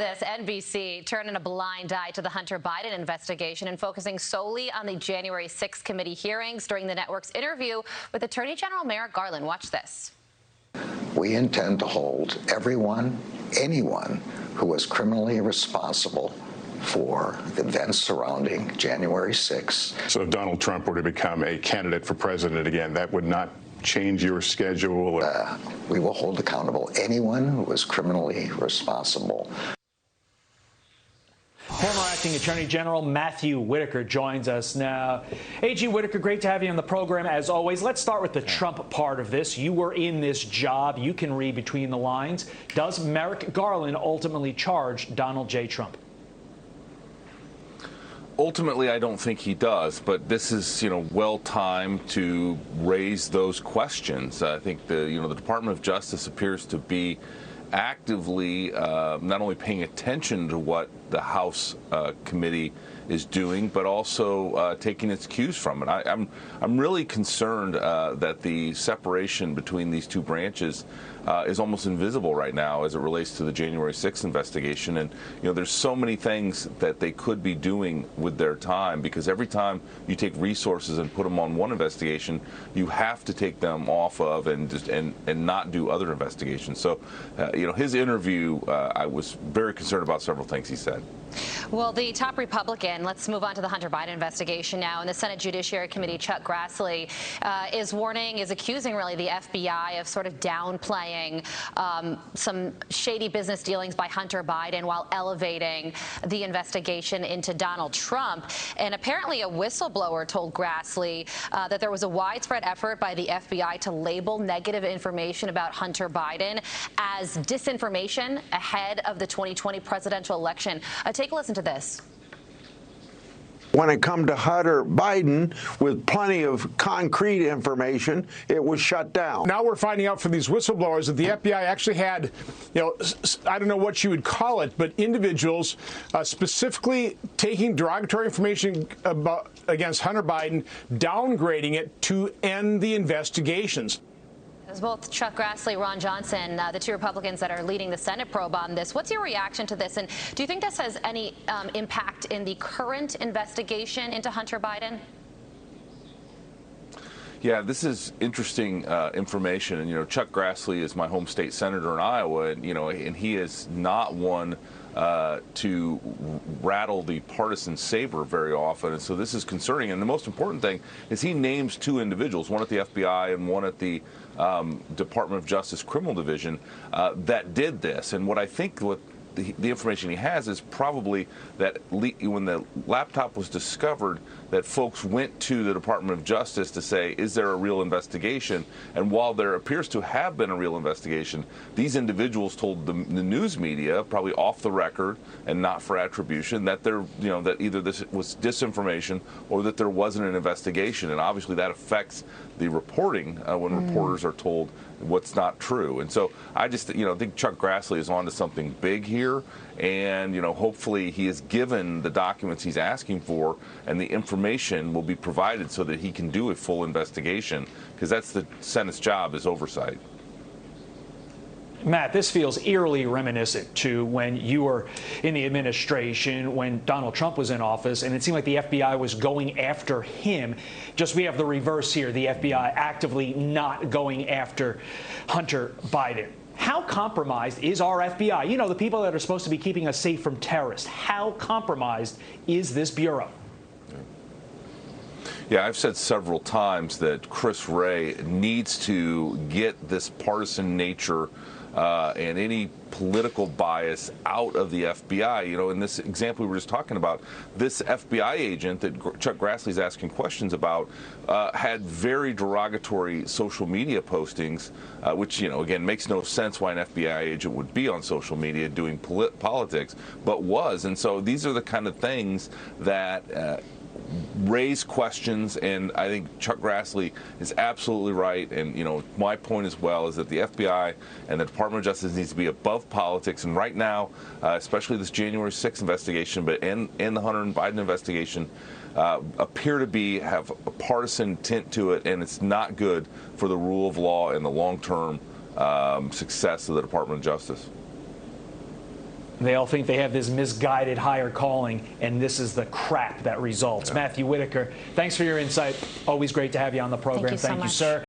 this? NBC turning a blind eye to the Hunter Biden investigation and focusing solely on the January 6th committee hearings during the network's interview with Attorney General Merrick Garland. Watch this. We intend to hold anyone who was criminally responsible for the events surrounding January 6th. So if Donald Trump were to become a candidate for president again, that would not change your schedule? We will hold accountable anyone who was criminally responsible. Former Acting Attorney General Matthew Whitaker joins us now. AG Whitaker, great to have you on the program as always. Let's start with the Trump part of this. You were in this job. You can read between the lines. Does Merrick Garland ultimately charge Donald J. Trump? Ultimately, I don't think he does, but this is, well timed to raise those questions. I think the Department of Justice appears to be actively not only paying attention to what the House committee is doing, but also taking its cues from it. I'm really concerned that the separation between these two branches is almost invisible right now as it relates to the January 6th investigation. And, there's so many things that they could be doing with their time, because every time you take resources and put them on one investigation, you have to take them off of and not do other investigations. So, his interview, I was very concerned about several things he said. Well, the top Republican, let's move on to the Hunter Biden investigation now. In the Senate Judiciary Committee, Chuck Grassley is accusing really the FBI of sort of downplaying some shady business dealings by Hunter Biden while elevating the investigation into Donald Trump. And apparently a whistleblower told Grassley that there was a widespread effort by the FBI to label negative information about Hunter Biden as disinformation ahead of the 2020 presidential election. Take a listen to this. When it come to Hunter Biden, with plenty of concrete information, it was shut down. Now we're finding out from these whistleblowers that the FBI actually had, I don't know what you would call it, but individuals specifically taking derogatory information against Hunter Biden, downgrading it to end the investigations. As both Chuck Grassley, Ron Johnson, the two Republicans that are leading the Senate probe on this, what's your reaction to this? And do you think this has any impact in the current investigation into Hunter Biden? Yeah, this is interesting information. And, Chuck Grassley is my home state senator in Iowa, and he is not one to rattle the partisan saber very often. And so this is concerning. And the most important thing is he names two individuals, one at the FBI and one at the Department of Justice Criminal Division, that did this. And what I think the information he has is probably that when the laptop was discovered, that folks went to the Department of Justice to say, is there a real investigation? And while there appears to have been a real investigation, these individuals told the news media, probably off the record and not for attribution, that that either this was disinformation or that there wasn't an investigation. And obviously that affects the reporting when reporters are told what's not true. And so I just, think Chuck Grassley is onto something big here. And, hopefully he is given the documents he's asking for, and the information will be provided so that he can do a full investigation, because that's the Senate's job, is oversight. Matt, this feels eerily reminiscent to when you were in the administration, when Donald Trump was in office, and it seemed like the FBI was going after him. Just we have the reverse here, the FBI actively not going after Hunter Biden. How compromised is our FBI? The people that are supposed to be keeping us safe from terrorists. How compromised is this bureau? Yeah, I've said several times that Chris Wray needs to get this partisan nature and any political bias out of the FBI. In this example we were just talking about, this FBI agent that Chuck Grassley's asking questions about had very derogatory social media postings, which, again, makes no sense why an FBI agent would be on social media doing politics, but was. And so these are the kind of things that raise questions, and I think Chuck Grassley is absolutely right. And my point as well is that the FBI and the Department of Justice needs to be above politics. And right now, especially this January 6th investigation, but and the Hunter and Biden investigation, appear to have a partisan tint to it, and it's not good for the rule of law and the long-term success of the Department of Justice. They all think they have this misguided higher calling, and this is the crap that results. Yeah. Matthew Whitaker, thanks for your insight. Always great to have you on the program. Thank you so much. Sir.